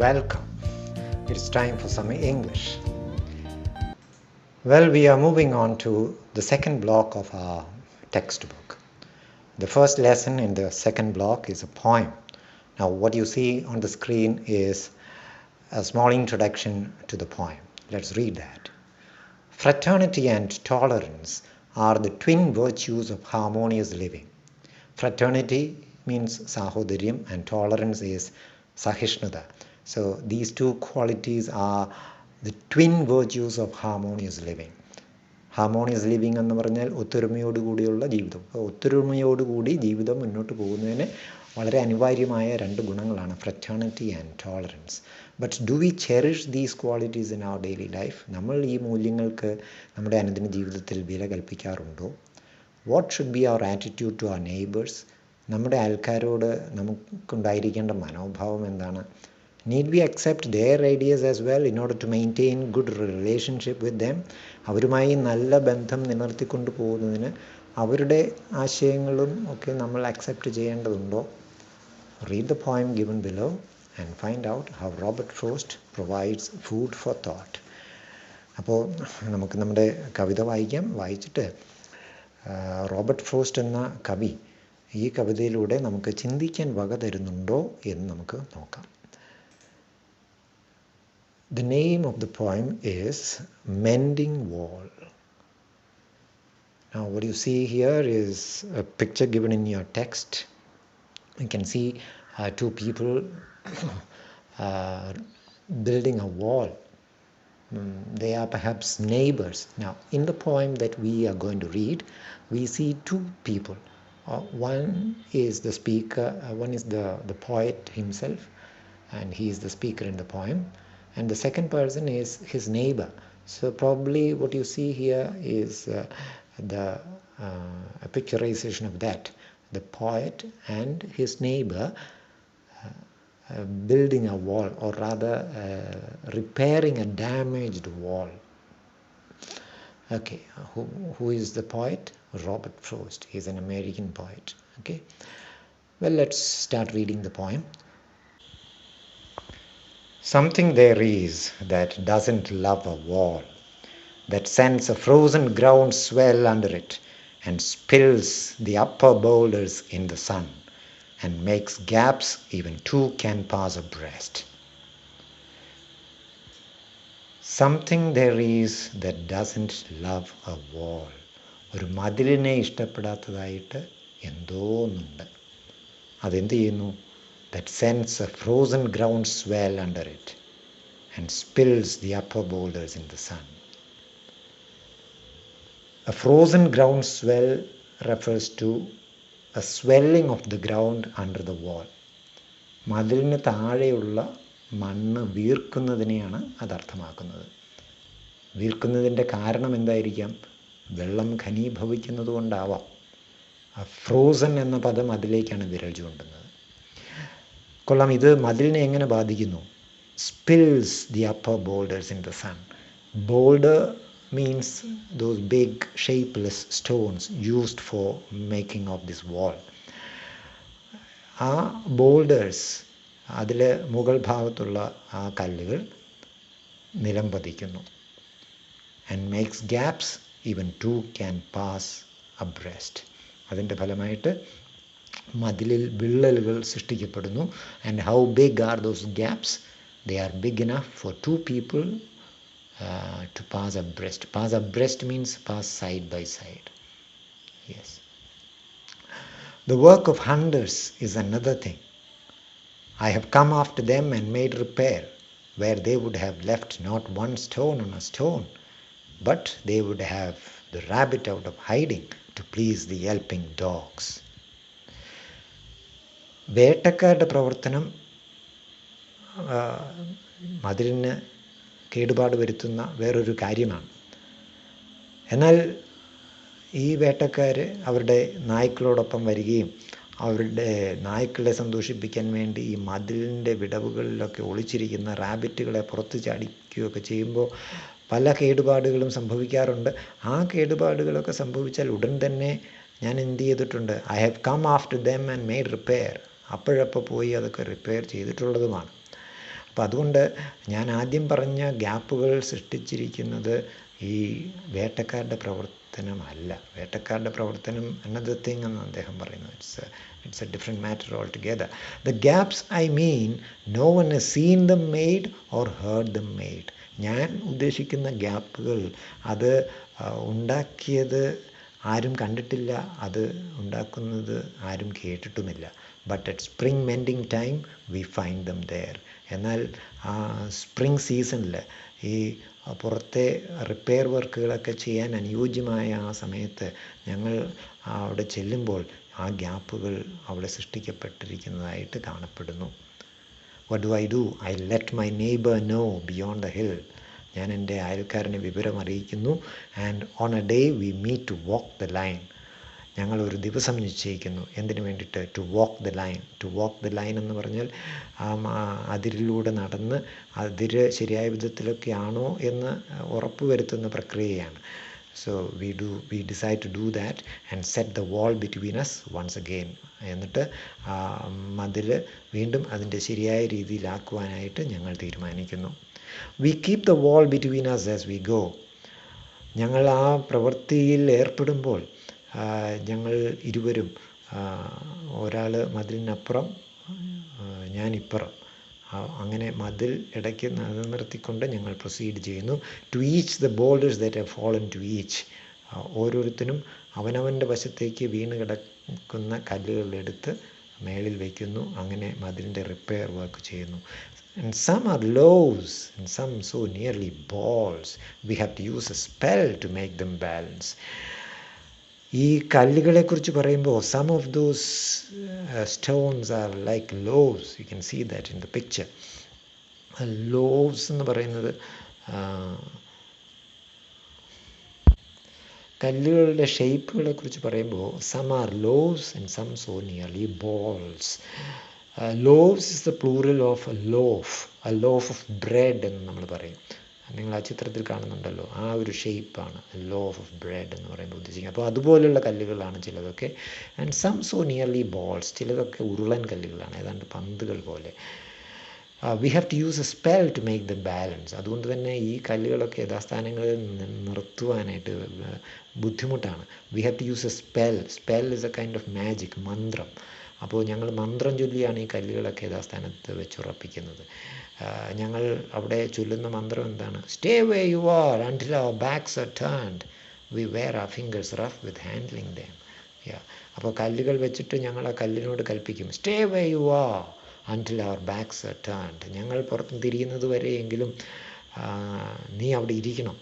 Welcome. It's time for some English. Well, we are moving on to the second block of our textbook. The first lesson in the second block is a poem. Now, what you see on the screen is a small introduction to the poem. Let's read that. Fraternity and tolerance are the twin virtues of harmonious living. Fraternity means sahodharyam and tolerance is sahishnudha. So these two qualities are the twin virtues of harmonious living. Harmonious living എന്ന് പറഞ്ഞാൽ ഒത്തൊരുമയോടുകൂടിയുള്ള ജീവിതം. ഒത്തൊരുമയോടുകൂടി ജീവിതം മുന്നോട്ട് പോകുന്നതിന് വളരെ അനിവാര്യമായ രണ്ട് ഗുണങ്ങളാണ് fraternity and tolerance. But do we cherish these qualities in our daily life? നമ്മൾ ഈ മൂല്യങ്ങൾക്ക് നമ്മുടെ അനുദിന ജീവിതത്തിൽ വില കൽപ്പിക്കാറുണ്ടോ? What should be our attitude to our neighbours? നമ്മുടെ ആൾക്കാരോട് നമുക്കുണ്ടായിരിക്കേണ്ട മനോഭാവം എന്താണ്? Need we accept their ideas as well in order to maintain good relationship with them? അവരുമായി നല്ല ബന്ധം നിലനിർത്തിക്കൊണ്ട് പോകുന്നതിന് അവരുടെ ആശയങ്ങളും ഒക്കെ നമ്മൾ അക്സെപ്റ്റ് ചെയ്യേണ്ടതുണ്ടോ? Read the poem given below and find out how Robert Frost provides food for thought. അപ്പോൾ നമുക്ക് നമ്മുടെ കവിത വായിക്കാം. വായിച്ചിട്ട് റോബർട്ട് ഫ്രോസ്റ്റ് എന്ന കവി ഈ കവിതയിലൂടെ നമുക്ക് ചിന്തിക്കാൻ വക തരുന്നുണ്ടോ എന്ന് നമുക്ക് നോക്കാം. The name of the poem is Mending Wall. Now what you see here is a picture given in your text. You can see two people building a wall. They are perhaps neighbors. Now in the poem that we are going to read, we see two people. One is the speaker, one is the poet himself, and he is the speaker in the poem. And the second person is his neighbor. So probably what you see here is a picturization of that. The poet and his neighbor building a wall, or rather repairing a damaged wall. Okay, who is the poet? Robert Frost. He is an American poet. Okay, well, let's start reading the poem. Something there is that doesn't love a wall, that sends a frozen ground swell under it and spills the upper boulders in the sun and makes gaps even two can pass abreast. Something there is that doesn't love a wall. ഒരു മതിലിനെ ഇഷ്ടപ്പെടാത്തതായിട്ട് എന്തോ ഒന്നുണ്ട്. അതെന്ത് ചെയ്യുന്നു? That sends a frozen ground swell under it and spills the upper boulders in the sun. A frozen ground swell refers to a swelling of the ground under the wall. മതിലിന് താഴെയുള്ള മണ്ണ് വീർക്കുന്നതിനെയാണ് അത് അർത്ഥമാക്കുന്നത്. വീർക്കുന്നതിൻ്റെ കാരണം എന്തായിരിക്കാം? വെള്ളം ഘനീഭവിക്കുന്നത് കൊണ്ടാവാം. ഫ്രോസൺ എന്ന പദം അതിലേക്കാണ് വിരൽ ചൂണ്ടുന്നത്. കൊള്ളാം, ഇത് മതിലിനെ എങ്ങനെ ബാധിക്കുന്നു? Spills the upper boulders in the sun. Boulder means those big shapeless stones used for making of this wall. ആ ബോൾഡേഴ്സ്, അതിൽ മുകൾ ഭാഗത്തുള്ള ആ കല്ലുകൾ നിലം പതിക്കുന്നു. And makes gaps even two can pass abreast. അതിൻ്റെ ഫലമായിട്ട് മതിലിൽ വിള്ളലുകൾ സൃഷ്ടിക്കപ്പെടുന്നു. And how big are those gaps? They are big enough for two people to pass abreast. Pass abreast means pass side by side. Yes. The work of hunters is another thing. I have come after them and made repair where they would have left not one stone on a stone, but they would have the rabbit out of hiding to please the yelping dogs. വേട്ടക്കാരുടെ പ്രവർത്തനം മതിലിന് കേടുപാട് വരുത്തുന്ന വേറൊരു കാര്യമാണ്. എന്നാൽ ഈ വേട്ടക്കാർ അവരുടെ നായ്ക്കളോടൊപ്പം വരികയും അവരുടെ നായ്ക്കളെ സന്തോഷിപ്പിക്കാൻ വേണ്ടി ഈ മതിലിൻ്റെ വിടവുകളിലൊക്കെ ഒളിച്ചിരിക്കുന്ന റാബിറ്റുകളെ പുറത്ത് ചാടിക്കുകയൊക്കെ ചെയ്യുമ്പോൾ പല കേടുപാടുകളും സംഭവിക്കാറുണ്ട്. ആ കേടുപാടുകളൊക്കെ സംഭവിച്ചാൽ ഉടൻ തന്നെ ഞാൻ എന്ത് ചെയ്തിട്ടുണ്ട്? I have come after them and made repair. അപ്പോഴപ്പോൾ പോയി അതൊക്കെ റിപ്പയർ ചെയ്തിട്ടുള്ളതുമാണ്. അപ്പം അതുകൊണ്ട് ഞാൻ ആദ്യം പറഞ്ഞ ഗ്യാപ്പുകൾ സൃഷ്ടിച്ചിരിക്കുന്നത് ഈ വേട്ടക്കാരുടെ പ്രവർത്തനമല്ല. വേട്ടക്കാരുടെ പ്രവർത്തനം അനദർ തിങ് എന്ന് അദ്ദേഹം പറയുന്നു. It's a different matter all together. The gaps I mean no one has seen them made or heard them made. ഞാൻ ഉദ്ദേശിക്കുന്ന ഗ്യാപ്പുകൾ അത് ഉണ്ടാക്കിയത് ആരും കണ്ടിട്ടില്ല, അത് ഉണ്ടാക്കുന്നത് ആരും കേട്ടിട്ടുമില്ല. But at spring mending time we find them there. എന്നാൽ സ്പ്രിംഗ് സീസണിൽ ഈ പുറത്തെ റിപ്പയർ വർക്കുകളൊക്കെ ചെയ്യാൻ അനുയോജ്യമായ ആ സമയത്ത് ഞങ്ങൾ അവിടെ ചെല്ലുമ്പോൾ ആ ഗ്യാപ്പുകൾ അവിടെ സൃഷ്ടിക്കപ്പെട്ടിരിക്കുന്നതായിട്ട് കാണപ്പെടുന്നു. What do? I let my neighbor know beyond the hill. ഞാൻ എൻ്റെ അയൽക്കാരനെ വിവരം അറിയിക്കുന്നു. And on a day we meet to walk the line. ഞങ്ങൾ ഒരു ദിവസം നിശ്ചയിക്കുന്നു. എന്തിനു വേണ്ടിയിട്ട്? To walk the line. To walk the line എന്ന് പറഞ്ഞാൽ അതിരിലൂടെ നടന്ന് അതിര് ശരിയായ വിധത്തിലൊക്കെയാണോ എന്ന് ഉറപ്പുവരുത്തുന്ന പ്രക്രിയയാണ്. So we decide to do that and set the wall between us once again. എന്നിട്ട് മതിൽ വീണ്ടും അതിൻ്റെ ശരിയായ രീതിയിലാക്കുവാനായിട്ട് ഞങ്ങൾ തീരുമാനിക്കുന്നു. We keep the wall between us as we go. ഞങ്ങൾ ആ പ്രവൃത്തിയിൽ ഏർപ്പെടുമ്പോൾ ഞങ്ങൾ ഇരുവരും, ഒരാൾ മതിലിനപ്പുറം ഞാനിപ്പുറം, അങ്ങനെ മതിൽ ഇടയ്ക്ക് നിലനിർത്തിക്കൊണ്ട് ഞങ്ങൾ പ്രൊസീഡ് ചെയ്യുന്നു. To each the boulders that have fallen to each. ഓരോരുത്തരും അവനവൻ്റെ വശത്തേക്ക് വീണ് കിടക്കുന്ന കല്ലുകളെടുത്ത് മേളിൽ വയ്ക്കുന്നു. അങ്ങനെ മതിലിൻ്റെ റിപ്പയർ വർക്ക് ചെയ്യുന്നു. And some are loaves and some so nearly balls. We have to use a spell to make them balance. ഈ കല്ലുകളെക്കുറിച്ച് പറയുമ്പോൾ some of those stones are like loaves. You can see that in the picture. Loaves എന്ന് പറയുന്നത് കല്ലുകളുടെ ഷേപ്പുകളെ കുറിച്ച് പറയുമ്പോൾ some are loaves and some so nearly balls. Loaves is the plural of a loaf of bread എന്ന് നമ്മൾ പറയും. നിങ്ങൾ ആ ചിത്രത്തിൽ കാണുന്നുണ്ടല്ലോ, ആ ഒരു ഷേപ്പാണ് ലോഫ് ഓഫ് ബ്രെഡ് എന്ന് പറയുമ്പോൾ ഉദ്ദേശിക്കുന്നത്. അപ്പോൾ അതുപോലുള്ള കല്ലുകളാണ് ചിലതൊക്കെ. And some so nearly balls, ചിലതൊക്കെ ഉരുളൻ കല്ലുകളാണ്, ഏതാണ്ട് പന്തുകൾ പോലെ. We have to use a spell to make the balance. അതുകൊണ്ട് തന്നെ ഈ കല്ലുകളൊക്കെ യഥാസ്ഥാനങ്ങളിൽ നിർത്തുവാനായിട്ട് ബുദ്ധിമുട്ടാണ്. We have to use a spell is a kind of magic, മന്ത്രം. അപ്പോൾ ഞങ്ങൾ മന്ത്രം ചൊല്ലിയാണ് ഈ കല്ലുകളൊക്കെ യഥാസ്ഥാനത്ത് വെച്ചുറപ്പിക്കുന്നത്. ഞങ്ങൾ അവിടെ ചൊല്ലുന്ന മന്ത്രം എന്താണ്? Stay where you are until our backs are turned, we wear our fingers rough with handling them. അപ്പോൾ കല്ലുകൾ വെച്ചിട്ട് ഞങ്ങൾ ആ കല്ലിനോട് കൽപ്പിക്കും, stay where you are until our backs are turned. ഞങ്ങൾ പുറത്ത് തിരിയുന്നത് വരെയെങ്കിലും നീ അവിടെ ഇരിക്കണം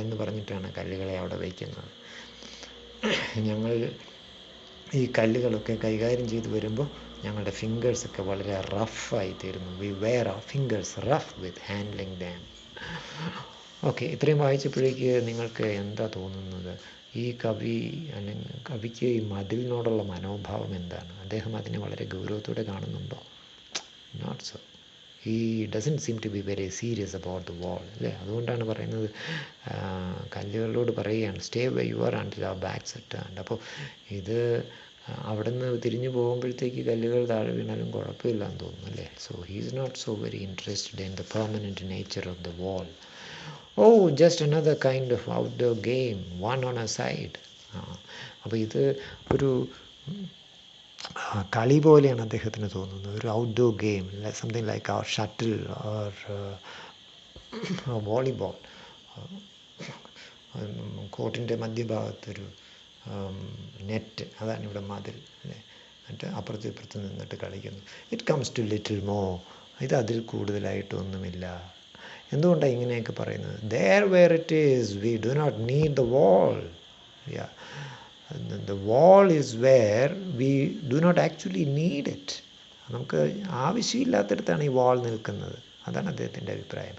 എന്ന് പറഞ്ഞിട്ടാണ് കല്ലുകളെ അവിടെ വയ്ക്കുന്നത്. ഞങ്ങൾ ഈ കല്ലുകളൊക്കെ കൈകാര്യം ചെയ്ത് വരുമ്പോൾ ഞങ്ങളുടെ ഫിംഗേഴ്സൊക്കെ വളരെ റഫായി തീരുന്നു. V wear our fingers rough with handling dum. Okay, ഇത്രയും വായിച്ചപ്പോഴേക്ക് നിങ്ങൾക്ക് എന്താ തോന്നുന്നത്? ഈ കവി അല്ലെങ്കിൽ കവിക്ക് ഈ മതിലിനോടുള്ള മനോഭാവം എന്താണ്? അദ്ദേഹം അതിനെ വളരെ ഗൗരവത്തോടെ കാണുന്നുണ്ടോ? Not so. He doesn't seem to be very serious about the wall, അല്ലേ? അതുകൊണ്ടാണ് പറയുന്നത്, കല്ലുകളോട് പറയുകയാണ് stay where you are until our backs are turned. അപ്പോൾ ഇത് അവിടെ നിന്ന് തിരിഞ്ഞു പോകുമ്പോഴത്തേക്ക് കല്ലുകൾ താഴെ വീണാലും കുഴപ്പമില്ല എന്ന് തോന്നുന്നു, അല്ലേ? So he is not so very interested in the permanent nature of the wall. Oh just another kind of outdoor game, one on a side. അപ്പോൾ ഇത് ഒരു കളി പോലെയാണ് അദ്ദേഹത്തിന് തോന്നുന്നത്, ഒരു outdoor game, something like our shuttle or volleyball. കോർട്ടിൻ്റെ മധ്യഭാഗത്തൊരു നെറ്റ്, അതാണ് ഇവിടെ മതിൽ, അല്ലേ? എന്നിട്ട് അപ്പുറത്ത് ഇപ്പുറത്ത് നിന്നിട്ട് കളിക്കുന്നു. It comes to little more. ഇത് അതിൽ കൂടുതലായിട്ടൊന്നുമില്ല. എന്തുകൊണ്ടാണ് ഇങ്ങനെയൊക്കെ പറയുന്നത്? there where it is we do not need the wall. The wall is where we do not actually need it. നമുക്ക് ആവശ്യമില്ലാത്തടത്താണ് ഈ വാൾ നിൽക്കുന്നത്. അതാണ് അദ്ദേഹത്തിൻ്റെ അഭിപ്രായം.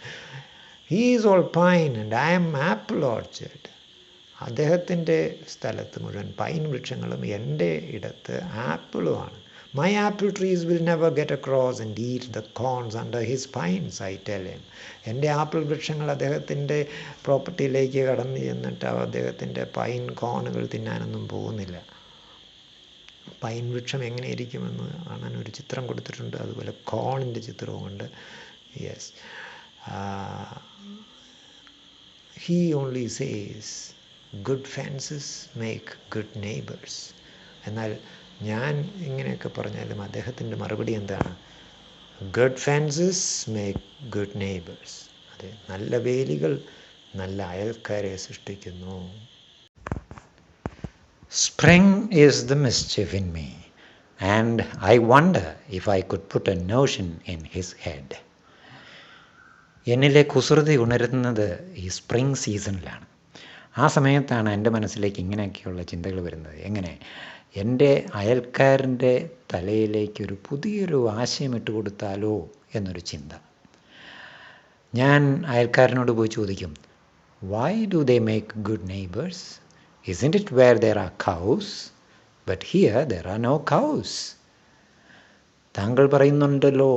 he is all pine and I am apple orchard. അദ്ദേഹത്തിൻ്റെ സ്ഥലത്ത് മുഴുവൻ പൈൻ വൃക്ഷങ്ങളും എൻ്റെ ഇടത്ത് ആപ്പിളുമാണ്. My apple trees will never get across and eat the corns under his pines, I tell him. എൻ്റെ ആപ്പിൾ വൃക്ഷങ്ങൾ അദ്ദേഹത്തിൻ്റെ പ്രോപ്പർട്ടിയിലേക്ക് കടന്നു ചെന്നിട്ട് അദ്ദേഹത്തിൻ്റെ പൈൻ കോണുകൾ തിന്നാനൊന്നും പോകുന്നില്ല. പൈൻ വൃക്ഷം എങ്ങനെ ഇരിക്കുമെന്ന് കാണാൻ ഒരു ചിത്രം കൊടുത്തിട്ടുണ്ട്. അതുപോലെ കോണിൻ്റെ ചിത്രവുമുണ്ട്. Yes, he only says good fences make good neighbours. എന്നാൽ ഞാൻ ഇങ്ങനെയൊക്കെ പറഞ്ഞാലും അദ്ദേഹത്തിൻ്റെ മറുപടി എന്താണ്? Good fences make good neighbours. അതെ, നല്ല വേലികൾ നല്ല അയൽക്കാരെ സൃഷ്ടിക്കുന്നു. Spring is the mischief in me, and I wonder if I could put a notion in his head. എന്നിലെ കുസൃതി ഉണരുന്നത് ഈ സ്പ്രിംഗ് സീസണിലാണ്. ആ സമയത്താണ് എൻ്റെ മനസ്സിലേക്ക് ഇങ്ങനെയൊക്കെയുള്ള ചിന്തകൾ വരുന്നത്. എങ്ങനെ എൻ്റെ അയൽക്കാരൻ്റെ തലയിലേക്ക് ഒരു പുതിയൊരു ആശയം ഇട്ട് കൊടുത്താലോ എന്നൊരു ചിന്ത. ഞാൻ അയൽക്കാരനോട് പോയി ചോദിക്കും, why do they make good neighbors? Isn't it where there are cows? But here there are no cows. താങ്കൾ പറയുന്നുണ്ടല്ലോ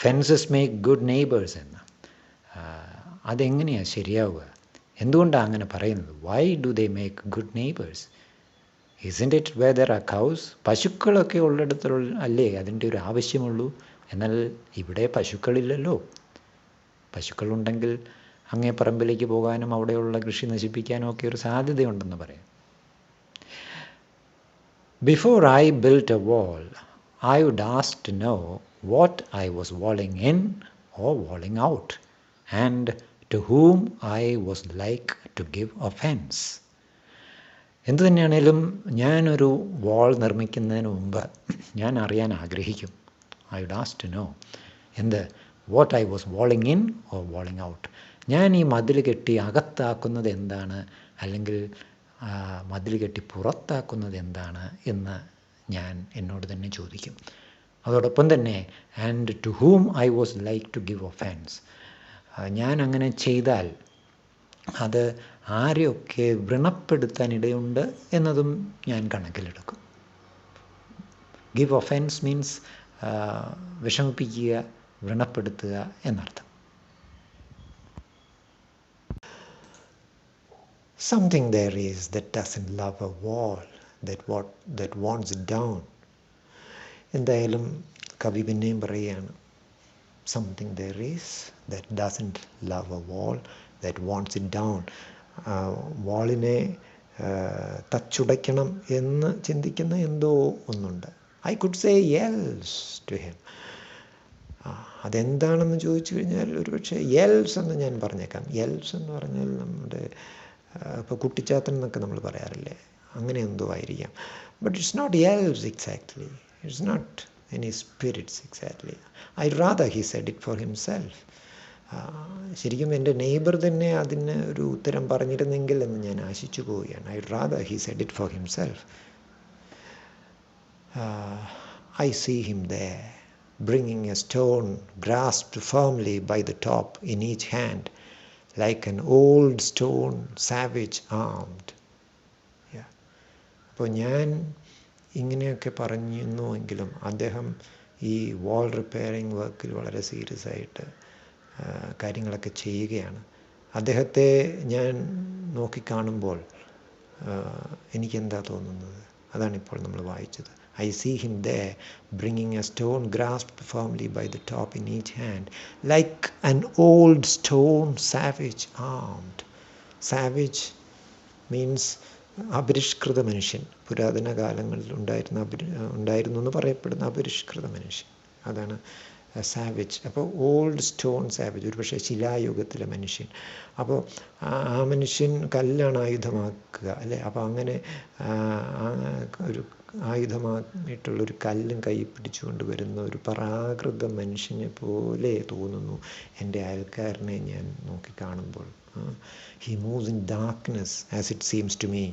ഫെൻസസ് മേക്ക് ഗുഡ് നെയ്ബേഴ്സ് എന്ന്. അതെങ്ങനെയാണ് ശരിയാവുക? എന്തുകൊണ്ടാണ് അങ്ങനെ പറയുന്നത്? Why do they make good neighbours? Isn't it where there are cows? പശുക്കളൊക്കെ ഉള്ളിടത്തുള്ള അല്ലേ അതിൻ്റെ ഒരു ആവശ്യമുള്ളൂ. എന്നാൽ ഇവിടെ പശുക്കളില്ലല്ലോ. പശുക്കളുണ്ടെങ്കിൽ അങ്ങേ പറമ്പിലേക്ക് പോകാനും അവിടെയുള്ള കൃഷി നശിപ്പിക്കാനും ഒക്കെ ഒരു സാധ്യതയുണ്ടെന്ന് പറയാം. Before I built A wall I would ask to know what I was walling in or walling out, and to whom I was like to give offense. എന്തു തന്നെയാണേലും ഞാനൊരു വാൾ നിർമ്മിക്കുന്നതിന് മുമ്പ് ഞാൻ അറിയാൻ ആഗ്രഹിക്കും. I would ask to know എന്ത്, what I was walling in or walling out. ഞാൻ ഈ മതിൽ കെട്ടി അകത്താക്കുന്നത് എന്താണ്, അല്ലെങ്കിൽ മതിൽ കെട്ടി പുറത്താക്കുന്നത് എന്താണ് എന്ന് ഞാൻ എന്നോട് തന്നെ ചോദിക്കും. അതോടൊപ്പം തന്നെ and to whom I was like to give offence. ഞാൻ അങ്ങനെ ചെയ്താൽ അത് ആരെയൊക്കെ വ്രണപ്പെടുത്താനിടയുണ്ട് എന്നതും ഞാൻ കണക്കിലെടുക്കും. ഗിവ് ഒഫെൻസ് മീൻസ് വിഷമിപ്പിക്കുക, വ്രണപ്പെടുത്തുക എന്നർത്ഥം. Something there is that doesn't love a wall, that wants it down. എന്തായാലും കവി പിന്നെയും പറയുകയാണ്, something there is that doesn't love a wall that wants it down. വാളിനെ തച്ചുടയ്ക്കണം എന്ന് ചിന്തിക്കുന്ന എന്തോ ഒന്നുണ്ട്. I could say elves to him. അതെന്താണെന്ന് ചോദിച്ചു കഴിഞ്ഞാൽ ഒരുപക്ഷെ യെൽസ് എന്ന് ഞാൻ പറഞ്ഞേക്കാം. യെൽസ് എന്ന് പറഞ്ഞാൽ നമ്മുടെ ഇപ്പോൾ കുട്ടിച്ചാത്തൻ എന്നൊക്കെ നമ്മൾ പറയാറില്ലേ, അങ്ങനെ എന്തോ ആയിരിക്കാം. But it's not elves exactly. It's not any spirits exactly. I'd rather he said it for himself. ശരിക്കും എൻ്റെ നെയ്ബർ തന്നെ അതിന് ഒരു ഉത്തരം പറഞ്ഞിരുന്നെങ്കിൽ എന്ന് ഞാൻ ആശിച്ചു പോവുകയാണ്. I'd rather he said it for himself. I see him there, bringing a stone grasped firmly by the top in each hand, like an old stone savage armed. Yeah. അപ്പോൾ ഞാൻ ഇങ്ങനെയൊക്കെ പറഞ്ഞിരുന്നുവെങ്കിലും അദ്ദേഹം ഈ വാൾ റിപ്പയറിങ് വർക്കിൽ വളരെ സീരിയസ് ആയിട്ട് കാര്യങ്ങളൊക്കെ ചെയ്യുകയാണ്. അദ്ദേഹത്തെ ഞാൻ നോക്കിക്കാണുമ്പോൾ എനിക്കെന്താ തോന്നുന്നത്? അതാണിപ്പോൾ നമ്മൾ വായിച്ചത്. I see him there, bringing a stone grasped firmly by the top in each hand, like an old stone savage armed. Savage means അപരിഷ്കൃത മനുഷ്യൻ. പുരാതന കാലങ്ങളിൽ ഉണ്ടായിരുന്നു എന്ന് പറയപ്പെടുന്ന അപരിഷ്കൃത മനുഷ്യൻ, അതാണ് സാവേജ്. അപ്പോൾ ഓൾഡ് സ്റ്റോൺ സാവേജ്, ഒരു പക്ഷേ ശിലായുഗത്തിലെ മനുഷ്യൻ. അപ്പോൾ ആ മനുഷ്യൻ കല്ലാണ് ആയുധമാക്കുക അല്ലേ. അപ്പോൾ അങ്ങനെ ഒരു ആയുധമായിട്ടുള്ളൊരു കല്ലും കൈ പിടിച്ചുകൊണ്ട് വരുന്ന ഒരു പ്രാകൃത മനുഷ്യനെ പോലെ തോന്നുന്നു എൻ്റെ അയൽക്കാരനെ ഞാൻ നോക്കിക്കാണുമ്പോൾ. He moves in darkness as it seems to me.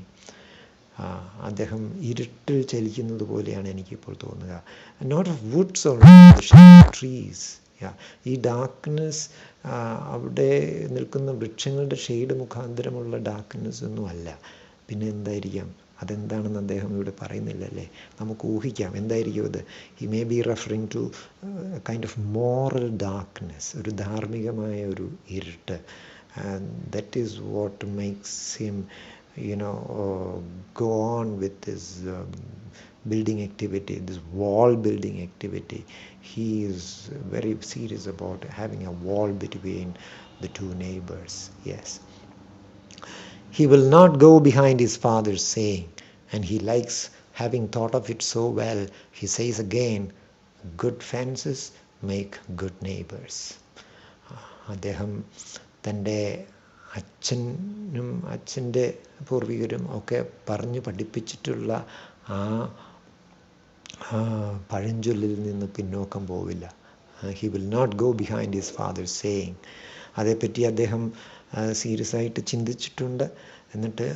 അദ്ദേഹം ഇരുട്ടിൽ ചലിക്കുന്നത് പോലെയാണ് എനിക്കിപ്പോൾ തോന്നുക. Not of woods or trees. ഈ ഡാർക്ക്നെസ് അവിടെ നിൽക്കുന്ന വൃക്ഷങ്ങളുടെ ഷെയ്ഡ് മുഖാന്തരമുള്ള ഡാർക്ക്നെസ് ഒന്നും അല്ല. പിന്നെ എന്തായിരിക്കാം? അതെന്താണെന്ന് അദ്ദേഹം ഇവിടെ പറയുന്നില്ലല്ലേ. നമുക്ക് ഊഹിക്കാം എന്തായിരിക്കും അത്. He may be referring to kind of moral darkness, ഒരു ധാർമ്മികമായ ഒരു ഇരുട്ട്. That is what makes him go on with his building activity, this wall building activity. He is very serious about having a wall between the two neighbors. Yes. He will not go behind his father's saying, and he likes having thought of it so well. He says again, good fences make good neighbors. അദ്ദേഹം തൻ്റെ അച്ഛനും അച്ഛൻ്റെ പൂർവികരും ഒക്കെ പറഞ്ഞു പഠിപ്പിച്ചിട്ടുള്ള ആ പഴഞ്ചൊല്ലിൽ നിന്ന് പിന്നോക്കം പോവില്ല. He will not go behind his father's saying. അതേപ്പറ്റി അദ്ദേഹം സീരിയസ് ആയിട്ട് ചിന്തിച്ചിട്ടുണ്ട്. എന്നിട്ട്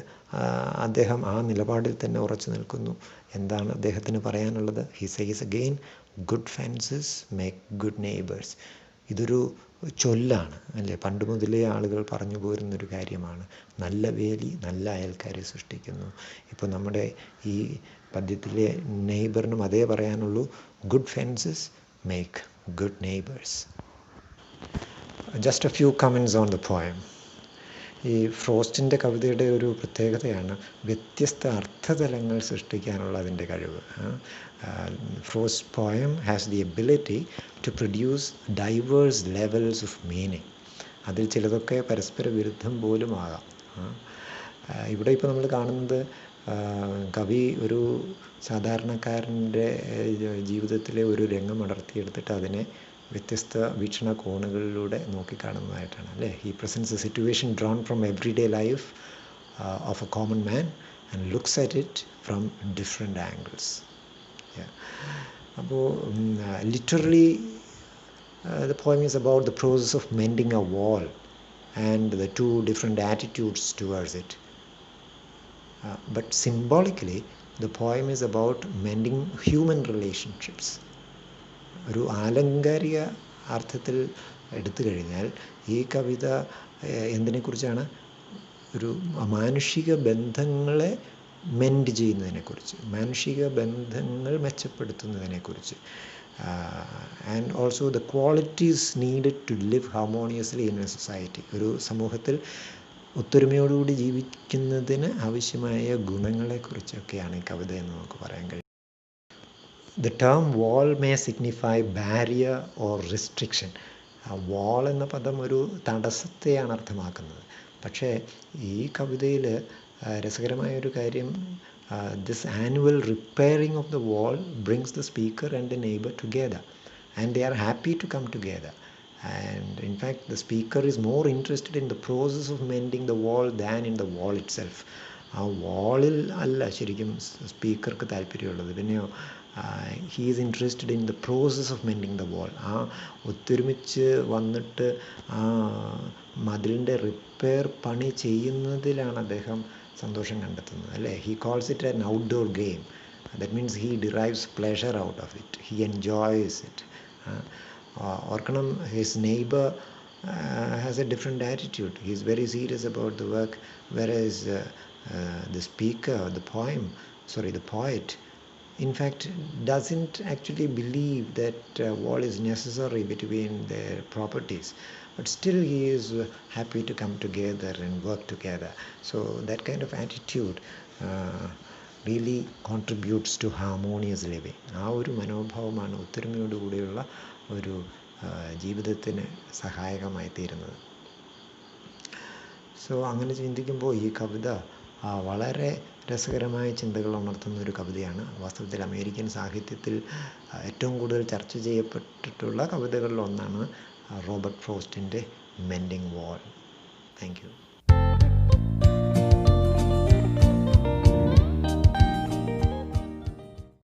അദ്ദേഹം ആ നിലപാടിൽ തന്നെ ഉറച്ചു നിൽക്കുന്നു. എന്താണ് അദ്ദേഹത്തിന് പറയാനുള്ളത്? He says again, good fences make good neighbours. ഇതൊരു ചൊല്ലാണ് അല്ലേ, പണ്ട് മുതലേ ആളുകൾ പറഞ്ഞു പോരുന്നൊരു കാര്യമാണ്. നല്ല വേലി നല്ല അയൽക്കാരെ സൃഷ്ടിക്കുന്നു. ഇപ്പോൾ നമ്മുടെ ഈ പദ്യത്തിലെ നെയ്ബറിനും അതേ പറയാനുള്ളൂ, good fences make good neighbours. Just A few comments on the poem. ഈ ഫ്രോസ്റ്റിൻ്റെ കവിതയുടെ ഒരു പ്രത്യേകതയാണ് വ്യത്യസ്ത അർത്ഥതലങ്ങൾ സൃഷ്ടിക്കാനുള്ള അതിൻ്റെ കഴിവ്. Frost poem has the ability to produce diverse levels of meaning. അതിൽ ചിലതൊക്കെ പരസ്പര വിരുദ്ധം പോലും ആകാം. ഇവിടെ ഇപ്പോൾ നമ്മൾ കാണുന്നത് കവി ഒരു സാധാരണക്കാരൻ്റെ ജീവിതത്തിലെ ഒരു രംഗം അടർത്തിയെടുത്തിട്ട് അതിനെ വ്യത്യസ്ത വീക്ഷണകോണുകളിലൂടെ നോക്കിക്കാണുന്നതായിട്ടാണ് അല്ലേ. He presence A situation drawn from everyday life of A common man and looks at it from different angles. അപ്പോൾ literally the poem is about the process of mending a wall and the two different attitudes towards it. But symbolically, the poem is about mending human relationships. ഒരു ആലങ്കാരിക അർത്ഥത്തിൽ എടുത്തു കഴിഞ്ഞാൽ ഈ കവിത എന്തിനെക്കുറിച്ചാണ്? ഒരു മാനുഷിക ബന്ധങ്ങളെ mend ചെയ്യുന്നതിനെക്കുറിച്ച്, മാനുഷിക ബന്ധങ്ങൾ മെച്ചപ്പെടുത്തുന്നതിനെക്കുറിച്ച്, and also the qualities needed to live harmoniously in a society. ഒരു സമൂഹത്തിൽ ഒത്തൊരുമയോടുകൂടി ജീവിക്കുന്നതിന് ആവശ്യമായ ഗുണങ്ങളെക്കുറിച്ചൊക്കെയാണ് ഈ കവിത എന്ന് നമുക്ക് പറയാൻ കഴിയും. The term wall may signify barrier or restriction. വാൾ എന്ന പദം ഒരു തടസ്സത്തെയാണ് അർത്ഥമാക്കുന്നത്. പക്ഷേ ഈ കവിതയിൽ രസകരമായൊരു കാര്യം, this annual repairing of the wall brings the speaker and the neighbour together and they are happy to come together. And in fact, the speaker is more interested in the process of mending the wall than in the wall itself. ആ വാളിൽ അല്ല ശരിക്കും സ്പീക്കർക്ക് താല്പര്യമുള്ളത്, പിന്നെയോ he is interested in the process of mending the wall. ആ ഒത്തൊരുമിച്ച് വന്നിട്ട് ആ മതിലിൻ്റെ റിപ്പയർ പണി ചെയ്യുന്നതിലാണ് അദ്ദേഹം സന്തോഷം കണ്ടെത്തുന്നത് അല്ലേ. He calls it an outdoor game. That means he derives pleasure out of it, he enjoys it. ഓർക്കണം, his neighbour has a different attitude. He is very serious about the work, whereas the speaker, the poet, in fact doesn't actually believe that wall is necessary between their properties, but still he is happy to come together and work together. So that kind of attitude really contributes to harmonious living. ആ ഒരു മനോഭാവമാണ് ഒത്തൊരുമയോടുകൂടിയുള്ള ഒരു ജീവിതത്തിന് സഹായകമായി തീരുന്നത്. So അങ്ങനെ ചിന്തിക്കുമ്പോൾ ഈ കവിത വളരെ രസകരമായ ചിന്തകൾ ഉണർത്തുന്ന ഒരു കവിതയാണ്. വാസ്തവത്തിൽ അമേരിക്കൻ സാഹിത്യത്തിൽ ഏറ്റവും കൂടുതൽ ചർച്ച ചെയ്യപ്പെട്ടിട്ടുള്ള കവിതകളിൽ ഒന്നാണ് റോബർട്ട് ഫ്രോസ്റ്റിൻ്റെ മെൻഡിങ് വാൾ. Thank U.